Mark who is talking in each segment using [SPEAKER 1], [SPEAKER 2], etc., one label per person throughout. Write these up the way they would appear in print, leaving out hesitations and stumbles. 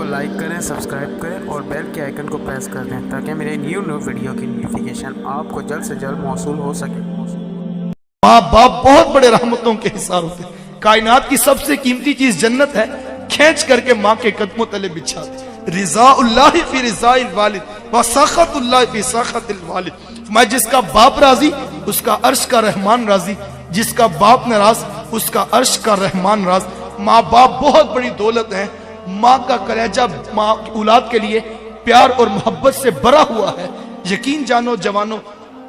[SPEAKER 1] को लाइक करें, सब्सक्राइब करें और बेल के आइकन को प्रेस कर दें ताकि मेरे न्यू वीडियो की नोटिफिकेशन आपको जल्द से जल्द मौसूल हो सके।
[SPEAKER 2] माँ बाप बहुत बड़े रहमतों के हिसार होते हैं। कायनात की सबसे कीमती चीज जन्नत है, खींच करके माँ के कदमों तले बिछा दे। रिज़ाउल्लाह फी रिज़ाइल वालिद व सख़तुल्लाह फी सख़तिल वालिद। मैं जिसका बाप राजी उसका अर्श का रहमान राजी, जिसका बाप नाराज उसका अर्श का रहमान राज। माँ बाप बहुत बड़ी दौलत है। माँ का कलेजा माँ औलाद के लिए प्यार और मोहब्बत से भरा हुआ है। यकीन जानो जवानों,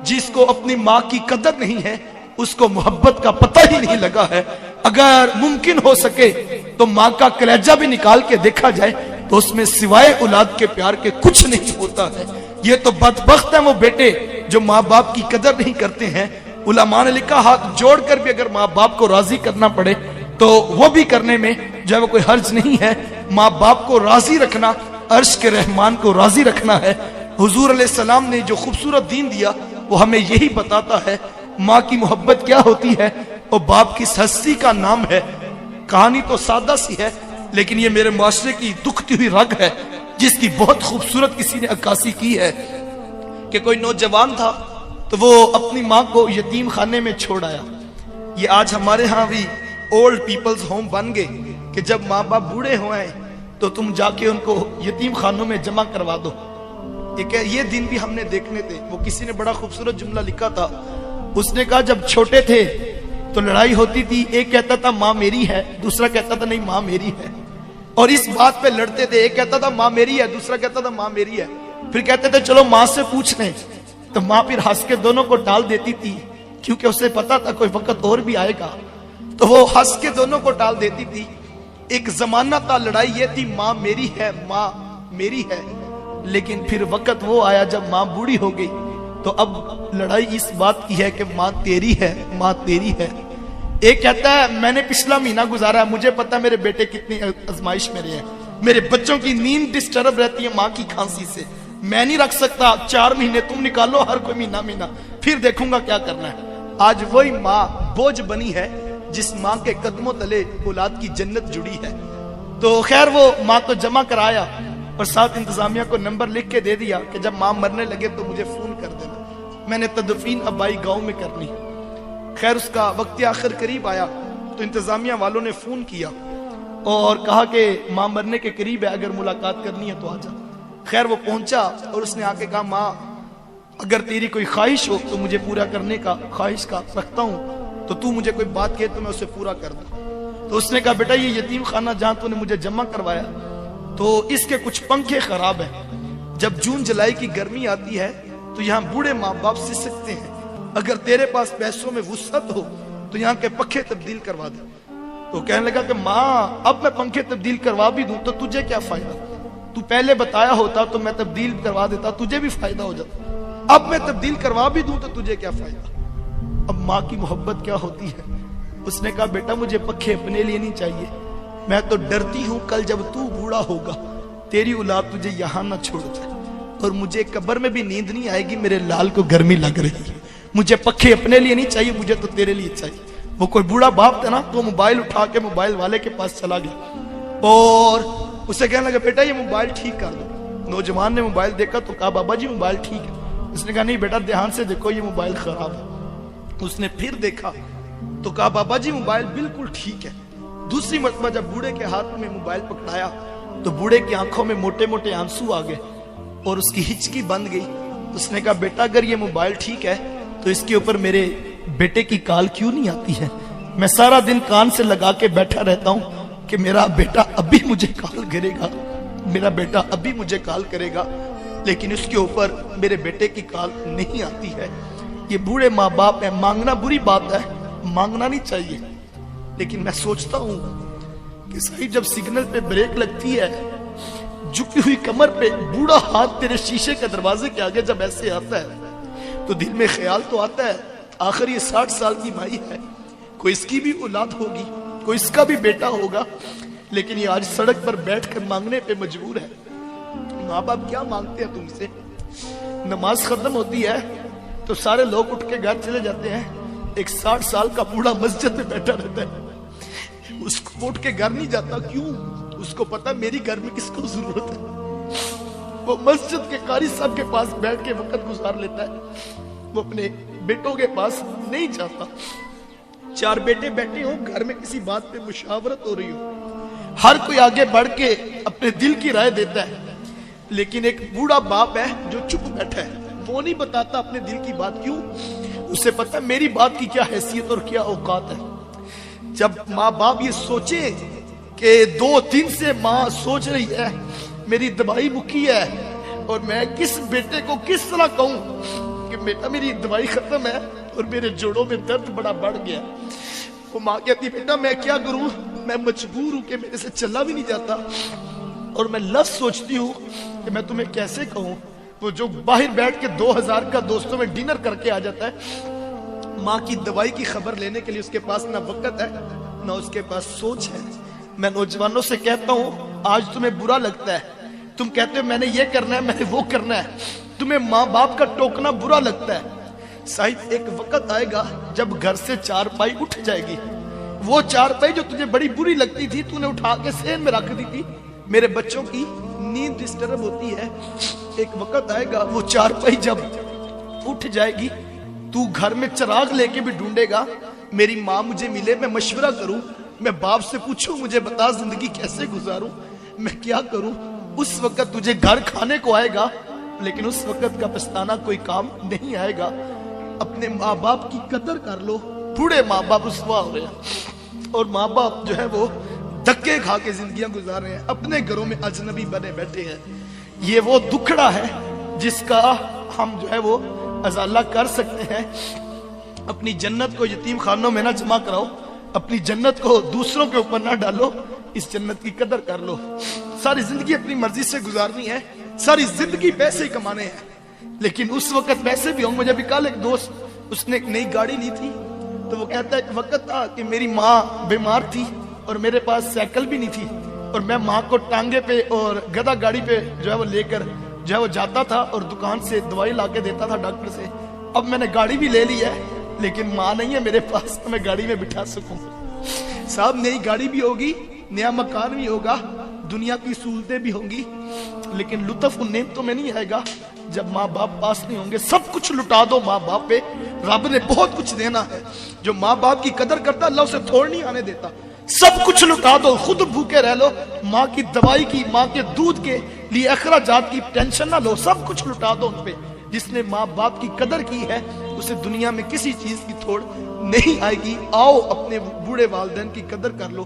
[SPEAKER 2] जिसको अपनी माँ की कदर नहीं है उसको मोहब्बत का पता ही नहीं लगा है। अगर मुमकिन हो सके तो माँ का कलेजा भी निकाल के देखा जाए तो उसमें सिवाय औलाद के प्यार के कुछ नहीं होता है। ये तो बदबख्त है वो बेटे जो माँ बाप की कदर नहीं करते हैं। उलमा ने लिखा हाथ जोड़कर भी अगर माँ बाप को राजी करना पड़े तो वो भी करने में जो है वो कोई हर्ज नहीं है। माँ बाप को राजी रखना अर्श के रहमान को राजी रखना है। हुजूर अलैहिस्सलाम ने जो खूबसूरत दीन दिया वो हमें यही बताता है माँ की मोहब्बत क्या होती है और बाप किस हस्ती का नाम है। कहानी तो सादा सी है लेकिन ये मेरे माशरे की दुखती हुई रग है जिसकी बहुत खूबसूरत किसी ने अक्कासी की है कि कोई नौजवान था तो वो अपनी माँ को यतीम खाने में छोड़ आया। ये आज हमारे यहाँ भी ओल्ड पीपल्स होम बन गए कि जब माँ बाप बूढ़े हुए तो तुम जाके उनको यतीम खानों में जमा करवा दो। ये दिन भी हमने देखने थे। वो किसी ने बड़ा खूबसूरत जुमला लिखा था। उसने कहा जब छोटे थे तो लड़ाई होती थी, एक कहता था माँ मेरी है, दूसरा कहता था नहीं माँ मेरी है, और इस बात पे लड़ते थे। एक कहता था माँ मेरी है, दूसरा कहता था माँ मेरी है। फिर कहते थे चलो माँ से पूछ लें, तो माँ फिर हंस के दोनों को टाल देती थी क्योंकि उसे पता था कोई वक्त और भी आएगा, तो वो हंस के दोनों को टाल देती थी। एक जमाना था लड़ाई ये थी माँ मेरी है, माँ मेरी है, लेकिन फिर वक्त वो आया जब माँ बूढ़ी हो गई तो अब लड़ाई इस बात की है कि माँ तेरी है, माँ तेरी है। एक कहता है मैंने पिछला महीना गुजारा है, मुझे पता मेरे बेटे कितनी आजमाइश में रहे हैं, मेरे बच्चों की नींद डिस्टर्ब रहती है माँ की खांसी से, मैं नहीं रख सकता, 4 महीने तुम निकालो हर कोई महीना, फिर देखूंगा क्या करना है। आज वही माँ बोझ बनी है जिस माँ के कदमों तले औलाद की जन्नत जुड़ी है। तो खैर वो माँ को जमा कराया और साथ इंतजामिया को नंबर लिख के दे दिया कि जब माँ मरने लगे तो मुझे फोन कर देना, मैंने तदफीन अब्बाई गांव में करनी। खैर उसका वक्त आखिर करीब आया तो इंतजामिया वालों ने फोन किया और कहा कि माँ मरने के करीब है, अगर मुलाकात करनी है तो आ जा। खैर वो पहुंचा और उसने आके कहा माँ अगर तेरी कोई ख्वाहिश हो तो मुझे पूरा करने का ख्वाहिश का रखता हूँ, तो तू मुझे कोई बात कहे तो मैं उसे पूरा कर दूं। तो उसने कहा बेटा ये यतीम खाना जहां तूने मुझे जमा करवाया तो इसके कुछ पंखे खराब हैं, जब जून जुलाई की गर्मी आती है तो यहाँ बूढ़े माँ बाप सिसकते हैं, अगर तेरे पास पैसों में वुसअत हो तो यहाँ के पंखे तब्दील करवा दे। तो कहने लगा कि माँ अब मैं पंखे तब्दील करवा भी दूं तो तुझे क्या फायदा, तू पहले बताया होता तो मैं तब्दील करवा देता, तुझे भी फायदा हो जाता, अब मैं तब्दील करवा भी दूं तो तुझे क्या फायदा। अब माँ की मोहब्बत क्या होती है। उसने कहा बेटा मुझे पंखे अपने लिए नहीं चाहिए, मैं तो डरती हूं कल जब तू बूढ़ा होगा तेरी औलाद तुझे यहाँ ना छोड़ जाए और मुझे कब्र में भी नींद नहीं आएगी, मेरे लाल को गर्मी लग रही है, मुझे पंखे अपने लिए नहीं चाहिए, मुझे तो तेरे लिए चाहिए। वो कोई बूढ़ा बाप था ना, तो मोबाइल उठा के मोबाइल वाले के पास चला गया और उसे कहने लगा बेटा ये मोबाइल ठीक कर दो। नौजवान ने मोबाइल देखा तो कहा बाबा जी मोबाइल ठीक है। उसने कहा नहीं बेटा ध्यान से देखो ये मोबाइल खराब है। उसने फिर देखा तो कहा बाबा जी मोबाइल बिल्कुल ठीक है। दूसरी मरतबा जब बूढ़े के हाथ में मोबाइल पकड़ाया तो बूढ़े की आंखों में मोटे मोटे आंसू आ गए और उसकी हिचकी बंद गई। उसने कहा बेटा अगर ये मोबाइल ठीक है तो इसके ऊपर मेरे बेटे की कॉल क्यों नहीं आती है, मैं सारा दिन कान से लगा के बैठा रहता हूं कि मेरा बेटा अभी मुझे कॉल करेगा, मेरा बेटा अभी मुझे कॉल करेगा, लेकिन इसके ऊपर मेरे बेटे की कॉल नहीं आती है। ये बूढ़े माँ बाप है, मांगना बुरी बात है, मांगना नहीं चाहिए, लेकिन मैं सोचता हूं कि सही जब सिग्नल पे ब्रेक लगती है, झुकी हुई कमर पे बूढ़ा हाथ तेरे शीशे के दरवाजे के आगे जब ऐसे आता है तो दिल में ख्याल तो आता है आखिर ये 60 साल की माई है, कोई इसकी भी औलाद होगी, कोई इसका भी बेटा होगा, लेकिन ये आज सड़क पर बैठ कर मांगने पे मजबूर है। माँ बाप क्या मांगते हैं तुमसे। नमाज खत्म होती है तो सारे लोग उठ के घर चले जाते हैं, एक 60 साल का बूढ़ा मस्जिद में बैठा रहता है, उसको उठ के घर नहीं जाता। क्यों? اس کو پتا میری گھر میں کس کو ضرورت ہے، وہ مسجد کے قاری صاحب کے پاس بیٹھ کے وقت گزار لیتا ہے، وہ اپنے بیٹوں کے پاس نہیں جاتا۔ 4 بیٹے بیٹھے ہوں، گھر میں کسی بات پہ مشاورت ہو رہی ہو، ہر کوئی آگے بڑھ کے اپنے دل کی رائے دیتا ہے، لیکن ایک بوڑھا باپ ہے جو چپ بیٹھا ہے، وہ نہیں بتاتا اپنے دل کی بات۔ کیوں؟ اسے پتا میری بات کی کیا حیثیت اور کیا اوقات ہے۔ جب ماں باپ یہ سوچے کہ 2 دن سے ماں سوچ رہی ہے میری دوائی مکی ہے اور میں کس بیٹے کو کس طرح کہوں کہ بیٹا میری دوائی ختم ہے اور میرے جوڑوں میں درد بڑا بڑھ گیا، وہ ماں کہتی بیٹا میں کیا کروں، میں مجبور ہوں کہ میرے سے چلا بھی نہیں جاتا اور میں لفظ سوچتی ہوں کہ میں تمہیں کیسے کہوں۔ وہ جو باہر بیٹھ کے 2000 کا دوستوں میں ڈنر کر کے آ جاتا ہے، ماں کی دوائی کی خبر لینے کے لیے اس کے پاس نہ وقت ہے نہ اس کے پاس سوچ ہے۔ میں نوجوانوں سے کہتا ہوں آج تمہیں برا لگتا ہے، تم کہتے ہو میں نے یہ کرنا ہے میں نے وہ کرنا ہے، تمہیں ماں باپ کا ٹوکنا برا لگتا ہے، صاحب ایک وقت آئے گا جب گھر سے 4 پائی اٹھ جائے گی، وہ 4 پائی جو تجھے بڑی بری لگتی تھی تو نے اٹھا کے سین میں رکھ دی تھی۔ میرے بچوں کی نیند ڈسٹرب ہوتی ہے، ایک وقت آئے گا وہ 4 پائی جب اٹھ جائے گی تو گھر میں چراغ لے کے بھی ڈھونڈے گا، میری ماں مجھے ملے میں مشورہ کروں، میں باپ سے پوچھوں مجھے بتا زندگی کیسے گزاروں، میں کیا کروں۔ اس وقت تجھے گھر کھانے کو آئے گا لیکن اس وقت کا پچھتانا کوئی کام نہیں آئے گا۔ اپنے ماں باپ کی قدر کر لو، بوڑھے ماں باپ رسوا ہو رہے ہیں اور ماں باپ جو ہے وہ دھکے کھا کے زندگیاں گزار رہے ہیں، اپنے گھروں میں اجنبی بنے بیٹھے ہیں۔ یہ وہ دکھڑا ہے جس کا ہم جو ہے وہ ازالہ کر سکتے ہیں۔ اپنی جنت کو یتیم خانوں میں نہ جمع کراؤ، اپنی جنت کو دوسروں کے اوپر نہ ڈالو، اس جنت کی قدر کر لو۔ ساری زندگی اپنی مرضی سے گزارنی ہے، ساری زندگی پیسے کمانے ہیں، لیکن اس وقت پیسے بھی ہوں۔ مجھے بھی کل ایک دوست، اس نے ایک نئی گاڑی لی تھی تو وہ کہتا ہے ایک وقت تھا کہ میری ماں بیمار تھی اور میرے پاس سائیکل بھی نہیں تھی اور میں ماں کو ٹانگے پہ اور گدھا گاڑی پہ جو ہے وہ لے کر جو ہے وہ جاتا تھا اور دکان سے دوائی لا کے دیتا تھا ڈاکٹر سے۔ اب میں نے گاڑی بھی لے لی ہے لیکن ماں نہیں ہے میرے پاس تو میں گاڑی میں بٹھا سکوں۔ صاحب نئی گاڑی بھی ہوگی، نیا مکان بھی ہوگا، دنیا کی سہولتیں بھی ہوں گی، لیکن لطف ان نعمتوں میں نہیں آئے گا جب ماں باپ پاس نہیں ہوں گے۔ سب کچھ لٹا دو ماں باپ پہ، رب نے بہت کچھ دینا ہے۔ جو ماں باپ کی قدر کرتا اللہ اسے تھوڑ نہیں آنے دیتا۔ سب کچھ لٹا دو، خود بھوکے رہ لو، ماں کی دوائی کی، ماں کے دودھ کے لیے اخراجات کی ٹینشن نہ لو، سب کچھ لٹا دو ان پہ۔ جس نے ماں باپ کی قدر کی ہے اسے دنیا میں کسی چیز کی تھوڑ نہیں آئے گی۔ آؤ اپنے بوڑھے والدین کی قدر کر لو۔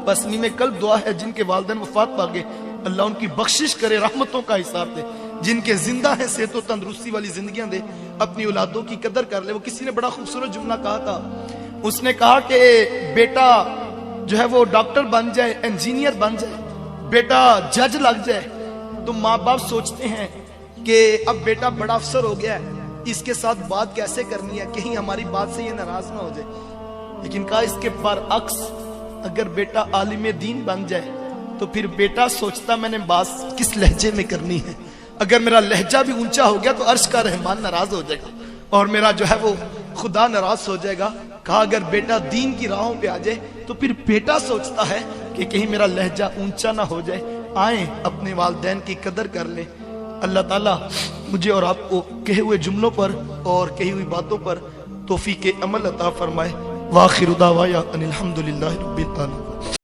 [SPEAKER 2] بس نیمے قلب دعا ہے جن کے والدین وفات پا گئے اللہ ان کی بخشش کرے، رحمتوں کا حساب دے، جن کے زندہ ہیں صحت و تندرستی والی زندگیاں دے، اپنی اولادوں کی قدر کر لے۔ وہ کسی نے بڑا خوبصورت جملہ کہا تھا، اس نے کہا کہ بیٹا جو ہے وہ ڈاکٹر بن جائے، انجینئر بن جائے، بیٹا جج لگ جائے تو ماں باپ سوچتے ہیں کہ اب بیٹا بڑا افسر ہو گیا ہے، اس کے ساتھ بات کیسے کرنی ہے کہیں ہماری بات سے یہ ناراض نہ ہو جائے۔ لیکن کہا اس کے برعکس اگر بیٹا عالم دین بن جائے تو پھر بیٹا سوچتا میں نے بات کس لہجے میں کرنی ہے، اگر میرا لہجہ بھی اونچا ہو گیا تو عرش کا رحمان ناراض ہو جائے گا اور میرا جو ہے وہ خدا ناراض ہو جائے گا۔ کہا اگر بیٹا دین کی راہوں پہ آ جائے تو پھر بیٹا سوچتا ہے کہ کہیں میرا لہجہ اونچا نہ ہو جائے۔ آئیں اپنے والدین کی قدر کر لیں۔ اللہ تعالیٰ مجھے اور آپ کو کہے ہوئے جملوں پر اور کہی ہوئی باتوں پر توفیق عمل عطا فرمائے۔ وآخر دعوایا ان الحمدللہ رب العالمین۔